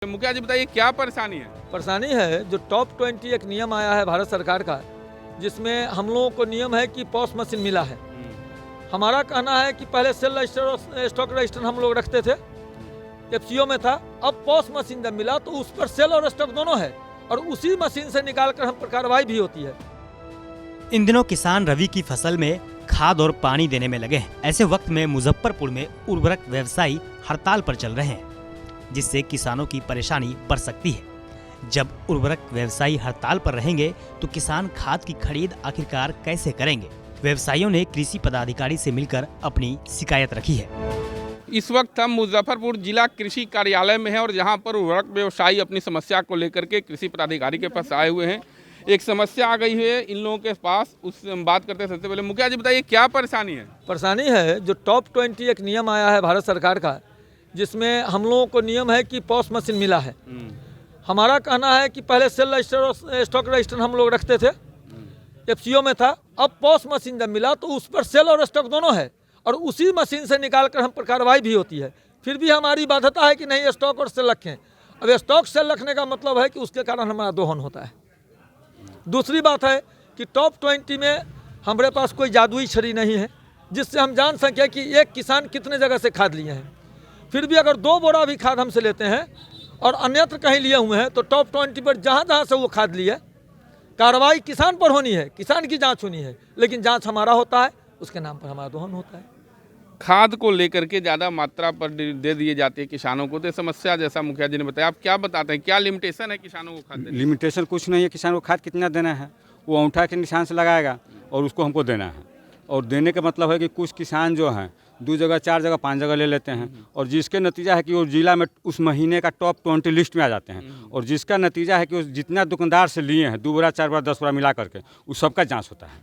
मुखिया जी बताइए क्या परेशानी है? परेशानी है जो टॉप 20 एक नियम आया है भारत सरकार का, जिसमें हम लोगों को नियम है कि पॉस मशीन मिला है। हमारा कहना है कि पहले सेल रजिस्टर और स्टॉक रजिस्टर हम लोग रखते थे, एफसीओ में था। अब पॉस मशीन जब मिला तो उस पर सेल और स्टॉक दोनों है और उसी मशीन से निकाल कर हम पर कार्रवाई भी होती है। इन दिनों किसान रबी की फसल में खाद और पानी देने में लगे हैं। ऐसे वक्त में मुजफ्फरपुर में उर्वरक व्यवसायी हड़ताल पर चल रहे हैं, जिससे किसानों की परेशानी बढ़ सकती है। जब उर्वरक व्यवसायी हड़ताल पर रहेंगे तो किसान खाद की खरीद आखिरकार कैसे करेंगे? व्यवसायियों ने कृषि पदाधिकारी से मिलकर अपनी शिकायत रखी है। इस वक्त हम मुजफ्फरपुर जिला कृषि कार्यालय में हैं और जहां पर उर्वरक व्यवसायी अपनी समस्या को लेकर के कृषि पदाधिकारी के पास आए हुए हैं। एक समस्या आ गई है इन लोगों के पास, उससे हम बात करते हैं। सबसे पहले मुखिया जी बताइए क्या परेशानी है? परेशानी है जो टॉप 20 एक नियम आया है भारत सरकार का, जिसमें हम लोगों को नियम है कि पॉस मशीन मिला है। हमारा कहना है कि पहले सेल रजिस्टर और स्टॉक रजिस्टर हम लोग रखते थे, एफसीओ में था। अब पॉस मशीन जब मिला तो उस पर सेल और स्टॉक दोनों है और उसी मशीन से निकाल कर हम पर कार्रवाई भी होती है। फिर भी हमारी बाध्यता है कि नहीं स्टॉक और सेल रखें। अब स्टॉक सेल रखने का मतलब है कि उसके कारण हमारा दोहन होता है। दूसरी बात है कि टॉप 20 में हमारे पास कोई जादुई छड़ी नहीं है जिससे हम जान सकें कि एक किसान कितने जगह से खाद लिए हैं। फिर भी अगर 2 बोरा भी खाद हमसे लेते हैं और अन्यत्र कहीं लिए हुए हैं तो टॉप 20 पर जहाँ से वो खाद लिए, कार्रवाई किसान पर होनी है, किसान की जांच होनी है, लेकिन जांच हमारा होता है, उसके नाम पर हमारा दोहन होता है। खाद को लेकर के ज़्यादा मात्रा पर दे दिए जाते हैं किसानों को, तो समस्या जैसा मुखिया जी ने बताया। आप क्या बताते हैं, क्या लिमिटेशन है किसानों को खाद देने? लिमिटेशन कुछ नहीं है। किसान को खाद कितना देना है वो अंगूठा के निशान से लगाएगा और उसको हमको देना है। और देने का मतलब है कि कुछ किसान जो हैं 2 जगह 4 जगह 5 जगह ले लेते हैं और जिसके नतीजा है कि वो जिला में उस महीने का टॉप 20 लिस्ट में आ जाते हैं। और जिसका नतीजा है कि वो जितना दुकानदार से लिए हैं 2 बोरा 4 बोरा 10 बोरा मिला करके उस सबका जांच होता है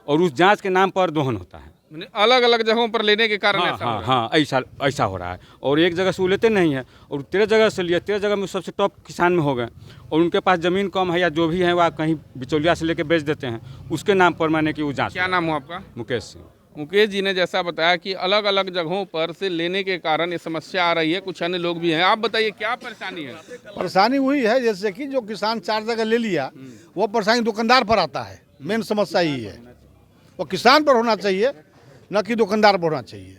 और उस जांच के नाम पर दोहन होता है। अलग अलग जगहों पर लेने के कारण ऐसा हो रहा है। और एक जगह से वो लेते नहीं है और 13 जगह से लिए, 13 जगह में सबसे टॉप किसान में हो गए और उनके पास ज़मीन कम है या जो भी है वह कहीं बिचौलिया से लेके बेच देते हैं, उसके नाम पर मैंने कि वो जाँच। क्या नाम हो आपका? मुकेश सिंह। मुकेश जी ने जैसा बताया कि अलग अलग जगहों पर से लेने के कारण ये समस्या आ रही है। कुछ अन्य लोग भी हैं, आप बताइए क्या परेशानी है? परेशानी वही है जैसे कि जो किसान 4 जगह ले लिया वो परेशानी दुकानदार पर आता है। मेन समस्या यही है, वो किसान पर होना चाहिए न कि दुकानदार पर होना चाहिए।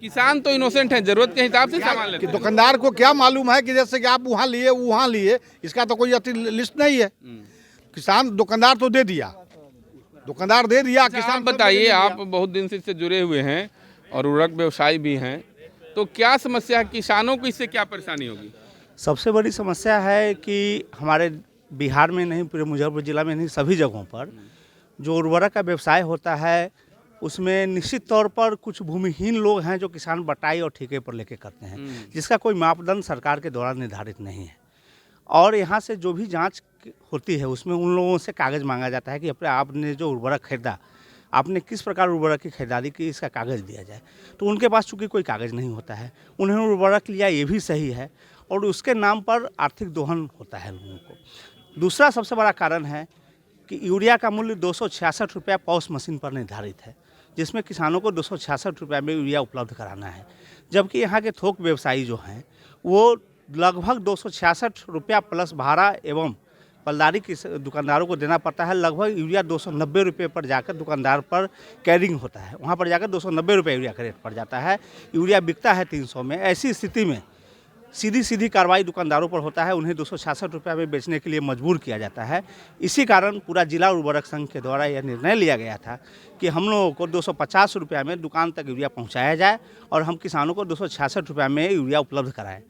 किसान तो इनोसेंट है, जरूरत के हिसाब से सामान लेते हैं। दुकानदार को क्या मालूम है कि जैसे कि आप वहाँ लिए, इसका तो कोई अति लिस्ट नहीं है। किसान दुकानदार तो दे दिया, दुकानदार दे दिया। किसान बताइए, आप बहुत दिन से इससे जुड़े हुए हैं और उर्वरक व्यवसायी भी हैं, तो क्या समस्या है? किसानों को इससे क्या परेशानी होगी? सबसे बड़ी समस्या है कि हमारे बिहार में नहीं, पूरे मुजफ्फरपुर जिला में नहीं, सभी जगहों पर जो उर्वरक का व्यवसाय होता है उसमें निश्चित तौर पर कुछ भूमिहीन लोग हैं जो किसान बटाई और ठेके पर लेके करते हैं, जिसका कोई मापदंड सरकार के द्वारा निर्धारित नहीं है। और यहाँ से जो भी जांच होती है उसमें उन लोगों से कागज़ मांगा जाता है कि अपने आपने जो उर्वरक खरीदा, आपने किस प्रकार उर्वरक की खरीदारी की, इसका कागज़ दिया जाए। तो उनके पास चूँकि कोई कागज़ नहीं होता है, उन्होंने उर्वरक लिया ये भी सही है और उसके नाम पर आर्थिक दोहन होता है लोगों को। दूसरा सबसे बड़ा कारण है कि यूरिया का मूल्य 266 रुपया पॉस मशीन पर निर्धारित है, जिसमें किसानों को 266 रुपये में यूरिया उपलब्ध कराना है, जबकि यहाँ के थोक व्यवसायी जो हैं वो लगभग 266 रुपया प्लस भाड़ा एवं पलदारी की दुकानदारों को देना पड़ता है। लगभग यूरिया 290 रुपये पर जाकर दुकानदार पर कैरिंग होता है, वहाँ पर जाकर 290 रुपये यूरिया का रेट पड़ जाता है। यूरिया बिकता है 300 में। ऐसी स्थिति में सीधी कार्रवाई दुकानदारों पर होता है, उन्हें 266 रुपये में बेचने के लिए मजबूर किया जाता है। इसी कारण पूरा जिला उर्वरक संघ के द्वारा यह निर्णय लिया गया था कि हम लोगों को 250 रुपये में दुकान तक यूरिया पहुंचाया जाए और हम किसानों को 266 रुपये में यूरिया उपलब्ध कराएं।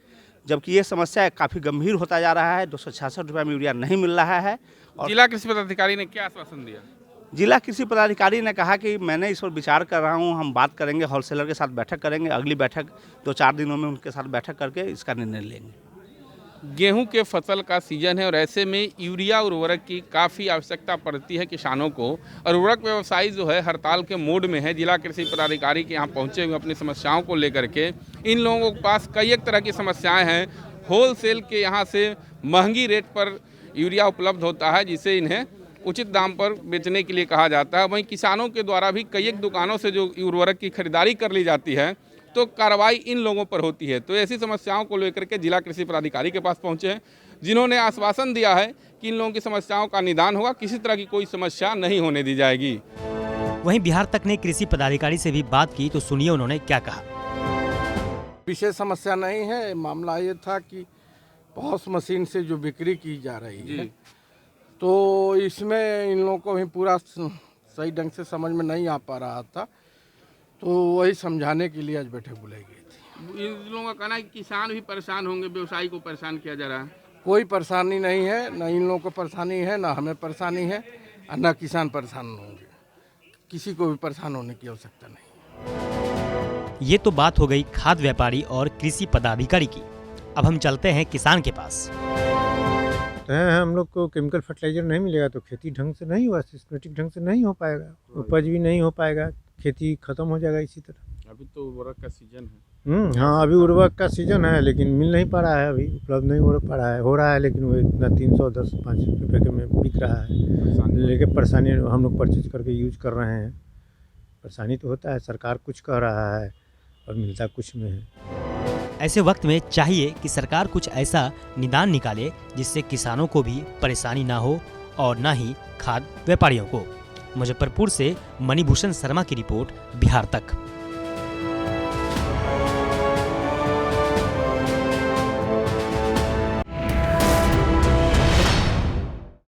जबकि ये समस्या काफ़ी गंभीर होता जा रहा है, 266 रुपये में यूरिया नहीं मिल रहा है। और जिला कृषि पदाधिकारी ने क्या आश्वासन दिया? जिला कृषि पदाधिकारी ने कहा कि मैंने इस पर विचार कर रहा हूं, हम बात करेंगे, होलसेलर के साथ बैठक करेंगे। अगली बैठक 2-4 दिनों में उनके साथ बैठक करके इसका निर्णय लेंगे। गेहूं के फसल का सीजन है और ऐसे में यूरिया उर्वरक की काफ़ी आवश्यकता पड़ती है किसानों को। और उर्वरक व्यवसायी जो है हड़ताल के मोड में है। जिला कृषि पदाधिकारी के यहाँ पहुँचे हुए अपनी समस्याओं को लेकर के। इन लोगों के पास कई एक तरह की समस्याएँ हैं। होलसेल के यहाँ से महंगी रेट पर यूरिया उपलब्ध होता है, जिसे इन्हें उचित दाम पर बेचने के लिए कहा जाता है। वहीं किसानों के द्वारा भी कई एक दुकानों से जो उर्वरक की खरीदारी कर ली जाती है तो कार्रवाई इन लोगों पर होती है। तो ऐसी समस्याओं को लेकर के जिला कृषि पदाधिकारी के पास पहुंचे हैं, जिन्होंने आश्वासन दिया है कि इन लोगों की समस्याओं का निदान होगा, किसी तरह की कोई समस्या नहीं होने दी जाएगी। वहीं बिहार तक ने कृषि पदाधिकारी से भी बात की, तो सुनिए उन्होंने क्या कहा। विशेष समस्या नहीं है, मामला ये था कि पॉस मशीन से जो बिक्री की जा रही है, तो इसमें इन लोगों को भी पूरा सही ढंग से समझ में नहीं आ पा रहा था, तो वही समझाने के लिए आज बैठक बुलाई गई थी। इन लोगों का कहना है कि किसान भी परेशान होंगे, व्यवसायी को परेशान किया जा रहा है। कोई परेशानी नहीं है, न इन लोगों को परेशानी है, न हमें परेशानी है, और न किसान परेशान होंगे। किसी को भी परेशान होने की आवश्यकता नहीं। ये तो बात हो गई खाद्य व्यापारी और कृषि पदाधिकारी की। अब हम चलते हैं किसान के पास। हम लोग को केमिकल फर्टिलाइजर नहीं मिलेगा तो खेती ढंग से नहीं हुआ, सिस्टमेटिक ढंग से नहीं हो पाएगा, उपज भी नहीं हो पाएगा, खेती खत्म हो जाएगा इसी तरह। अभी तो उर्वरक का सीजन है। हाँ, अभी उर्वरक का सीजन है, लेकिन मिल नहीं पा रहा है, अभी उपलब्ध नहीं हो पा रहा है। हो रहा है लेकिन वो इतना 310-5 रुपये के में बिक रहा है, लेकिन परेशानी हम लोग परचेज करके यूज कर रहे हैं। परेशानी तो होता है, सरकार कुछ कह रहा है और मिलता कुछ में है। ऐसे वक्त में चाहिए कि सरकार कुछ ऐसा निदान निकाले जिससे किसानों को भी परेशानी ना हो और ना ही खाद्य व्यापारियों को। मुजफ्फरपुर से मणिभूषण शर्मा की रिपोर्ट, बिहार तक।